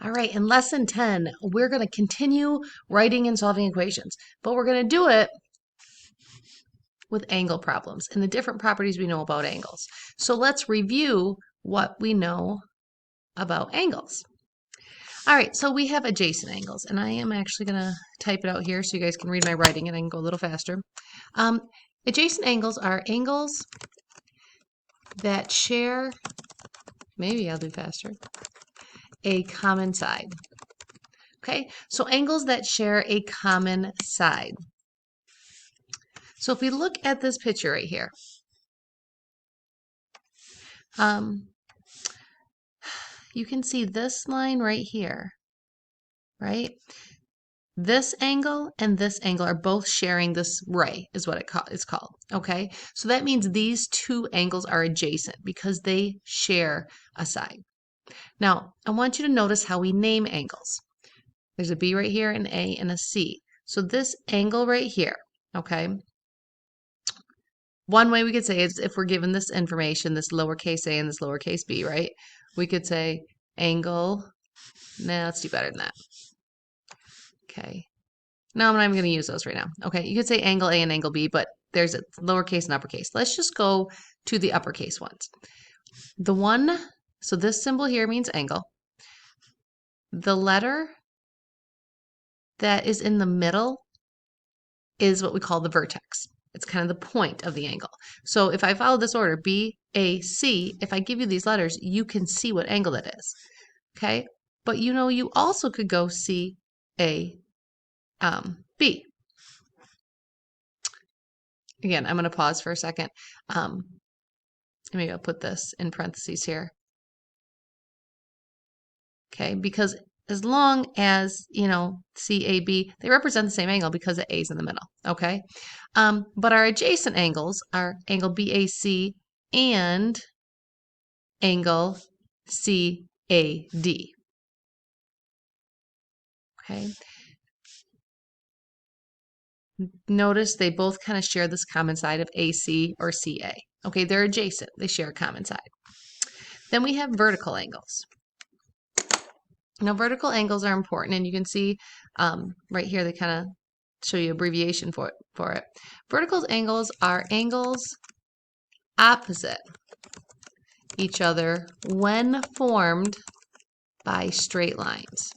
All right, in lesson 10, we're going to continue writing and solving equations, but we're going to do it with angle problems and the different properties we know about angles. So let's review what we know about angles. All right, so we have adjacent angles, and I am actually going to type it out here so you guys can read my writing and I can go a little faster. Adjacent angles are angles that share, maybe I'll do faster, a common side. Okay, so angles that share a common side. So if we look at this picture right here, you can see this line right here, right? This angle and this angle are both sharing this ray, is what it's called. Okay, so that means these two angles are adjacent because they share a side. Now, I want you to notice how we name angles. There's a B right here, an A, and a C. So this angle right here, okay? One way we could say is if we're given this information, this lowercase a and this lowercase b, right? We could say angle, nah, let's do better than that. Okay. No, I'm not even going to use those right now. Okay, you could say angle A and angle B, but there's a lowercase and uppercase. Let's just go to the uppercase ones. The one, so this symbol here means angle. The letter that is in the middle is what we call the vertex. It's kind of the point of the angle. So if I follow this order, B, A, C, if I give you these letters, you can see what angle that is. Okay? But you know, you also could go C, A, B. Again, I'm going to pause for a second. Maybe I'll put this in parentheses here. Okay? Because as long as, you know, CAB, they represent the same angle because the A is in the middle, okay? But our adjacent angles are angle BAC and angle CAD, okay? Notice they both kind of share this common side of AC or CA. Okay, they're adjacent. They share a common side. Then we have vertical angles. Now, vertical angles are important, and you can see right here they kind of show you abbreviation for it. Vertical angles are angles opposite each other when formed by straight lines.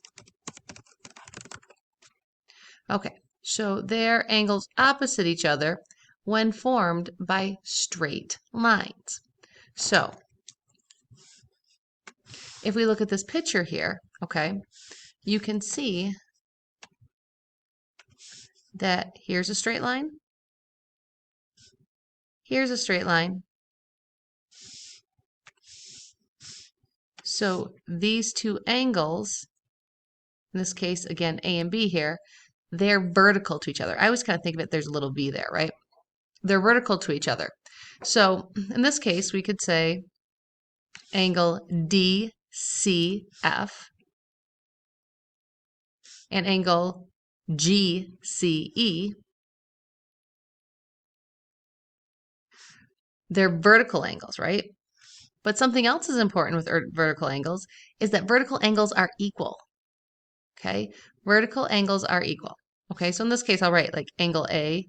Okay, so they're angles opposite each other when formed by straight lines. So if we look at this picture here, okay, you can see that here's a straight line, here's a straight line. So these two angles, in this case, again, A and B here, they're vertical to each other. I always kind of think of it, there's a little V there, right? They're vertical to each other. So in this case, we could say angle DCF and angle GCE. They're vertical angles, right? But something else is important with vertical angles is that vertical angles are equal. Okay, vertical angles are equal. Okay, so in this case, I'll write like angle A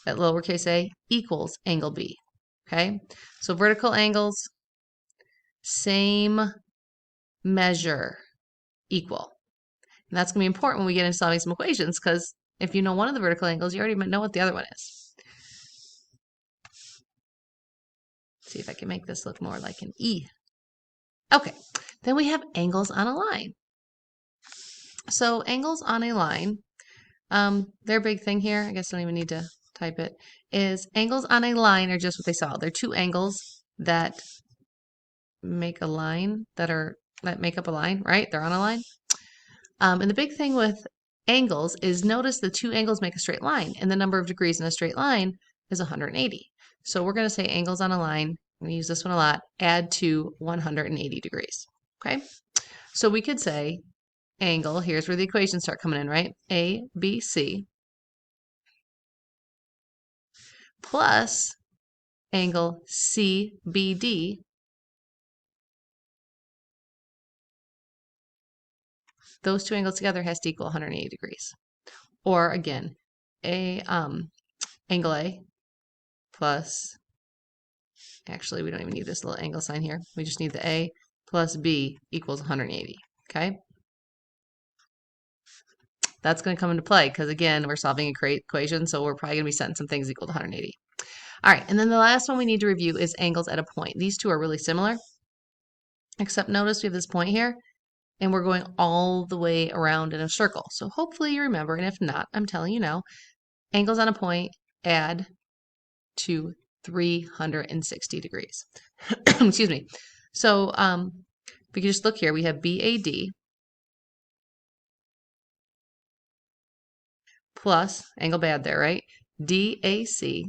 at lowercase a equals angle B. Okay, so vertical angles, same measure, equal. And that's going to be important when we get into solving some equations because if you know one of the vertical angles, you already know what the other one is. See if I can make this look more like an E. Okay, then we have angles on a line. So angles on a line, their big thing here, I guess I don't even need to type it, is angles on a line are just what they saw. They're two angles that make a line, that make up a line, right? They're on a line. And the big thing with angles is notice the two angles make a straight line, and the number of degrees in a straight line is 180. So we're going to say angles on a line, I'm going to use this one a lot, add to 180 degrees. Okay? So we could say angle, here's where the equations start coming in, right? ABC plus angle CBD those two angles together has to equal 180 degrees. Or again, angle A plus, actually we don't even need this little angle sign here. We just need the A plus B equals 180, okay? That's going to come into play because, again, we're solving a equation, so we're probably going to be setting some things equal to 180. All right, and then the last one we need to review is angles at a point. These two are really similar, except notice we have this point here, and we're going all the way around in a circle. So hopefully you remember, and if not, I'm telling you now, angles on a point add to 360 degrees. Excuse me. So we can just look here. We have BAD plus, angle bad there, right? DAC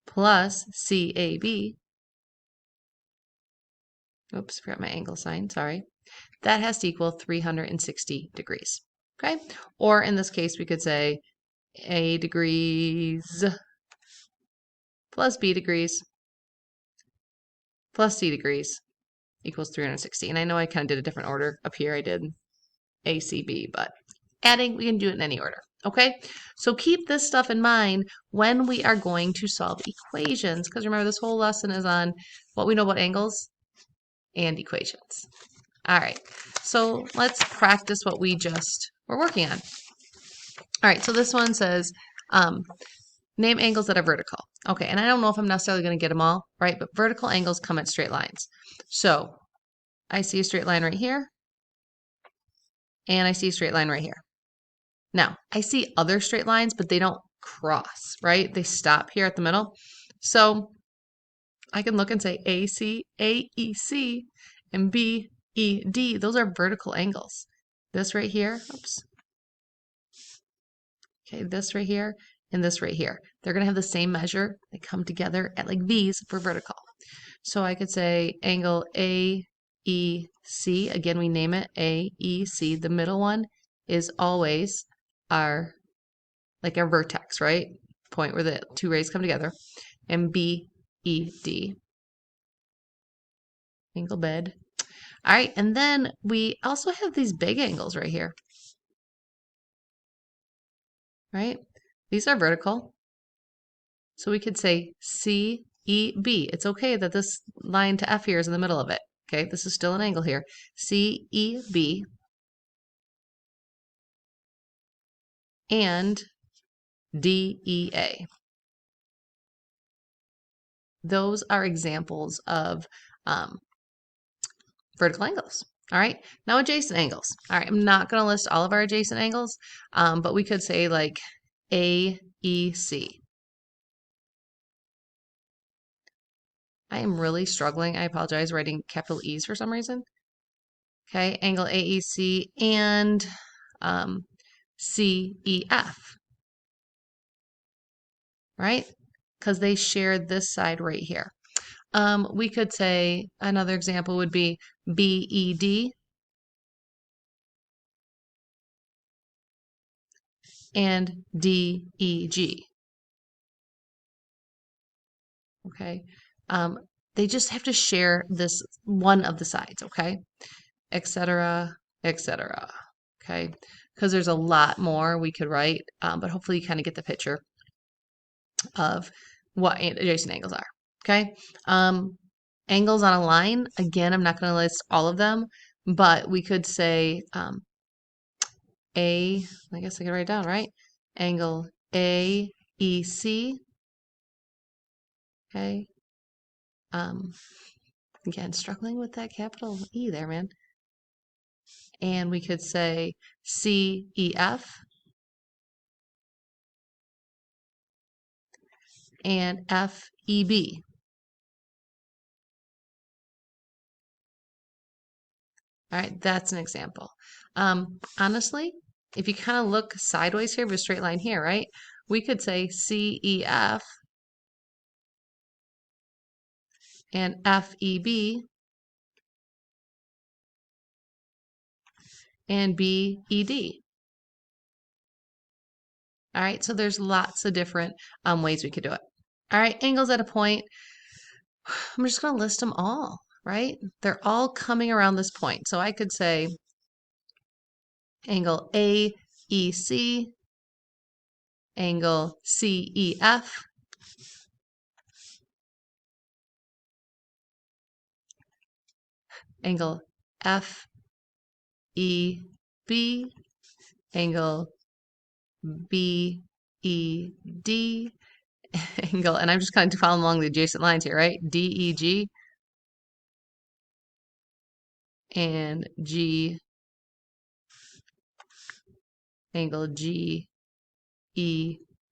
plus CAB. Oops, forgot my angle sign, sorry. That has to equal 360 degrees, okay? Or in this case, we could say A degrees plus B degrees plus C degrees equals 360. And I know I kind of did a different order. Up here I did ACB, but adding, we can do it in any order, okay? So keep this stuff in mind when we are going to solve equations, because remember this whole lesson is on what we know about angles and equations. All right, so let's practice what we just were working on. All right, so this one says, name angles that are vertical. Okay, and I don't know if I'm necessarily going to get them all, right? But vertical angles come at straight lines. So I see a straight line right here, and I see a straight line right here. Now, I see other straight lines, but they don't cross, right? They stop here at the middle. So I can look and say AC, AEC, and BED. Those are vertical angles. This right here, oops. Okay, this right here and this right here. They're going to have the same measure. They come together at like V's for vertical. So I could say angle AEC. Again, we name it AEC. The middle one is always our vertex, right? Point where the two rays come together. And BED. Angle bed. All right, and then we also have these big angles right here. Right? These are vertical. So we could say CEB. It's okay that this line to F here is in the middle of it. Okay, this is still an angle here. CEB and DEA. Those are examples of vertical angles. All right, now adjacent angles. All right, I'm not going to list all of our adjacent angles, but we could say like AEC. I am really struggling. I apologize, writing capital E's for some reason. Okay, angle AEC and CEF, right? Because they share this side right here. We could say another example would be BED and DEG. Okay, they just have to share this one of the sides, okay, etc., etc. Okay, because there's a lot more we could write, but hopefully you kind of get the picture of what adjacent angles are. Okay, angles on a line. Again, I'm not going to list all of them, but we could say I guess I could write it down, right? Angle AEC. Okay. Again, struggling with that capital E there, man. And we could say CEF and FEB. All right, that's an example. Honestly, if you kind of look sideways here, we have a straight line here, right? We could say CEF and FEB and BED. All right, so there's lots of different ways we could do it. All right, angles at a point. I'm just going to list them all. right? They're all coming around this point. So I could say angle AEC, angle CEF, angle FEB, angle BED, angle, and I'm just kind of following along the adjacent lines here, right? DEG and G, angle GEA.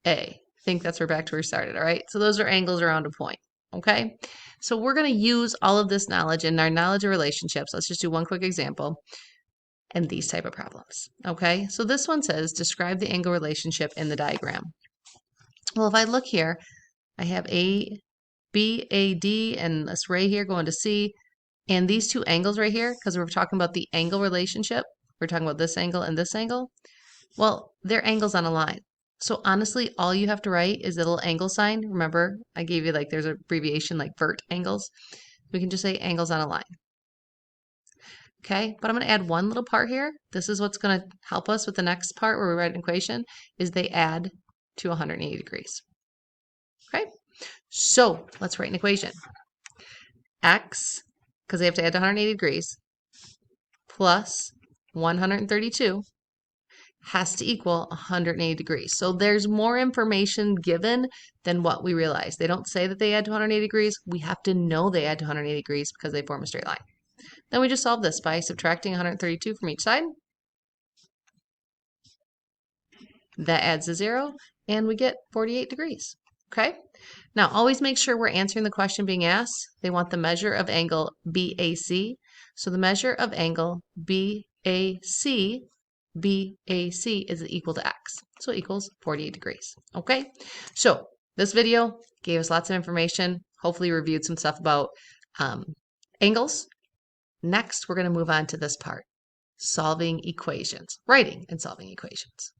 I think that's where back to where we started, all right? So those are angles around a point, okay? So we're going to use all of this knowledge in our knowledge of relationships. Let's just do one quick example and these type of problems, okay? So this one says, describe the angle relationship in the diagram. Well, if I look here, I have A, B, A, D, and this ray here going to C, and these two angles right here, because we're talking about the angle relationship, we're talking about this angle and this angle, well, they're angles on a line. So honestly, all you have to write is a little angle sign. Remember, I gave you like there's an abbreviation like vert angles. We can just say angles on a line. Okay, but I'm going to add one little part here. This is what's going to help us with the next part where we write an equation, is they add to 180 degrees. Okay, so let's write an equation. X, because they have to add to 180 degrees, plus 132 has to equal 180 degrees. So there's more information given than what we realize. They don't say that they add to 180 degrees. We have to know they add to 180 degrees because they form a straight line. Then we just solve this by subtracting 132 from each side. That adds a 0, and we get 48 degrees. Okay? Now, always make sure we're answering the question being asked. They want the measure of angle BAC. So the measure of angle BAC is equal to x. So it equals 48 degrees. Okay? So this video gave us lots of information. Hopefully reviewed some stuff about angles. Next, we're going to move on to this part, solving equations, writing and solving equations.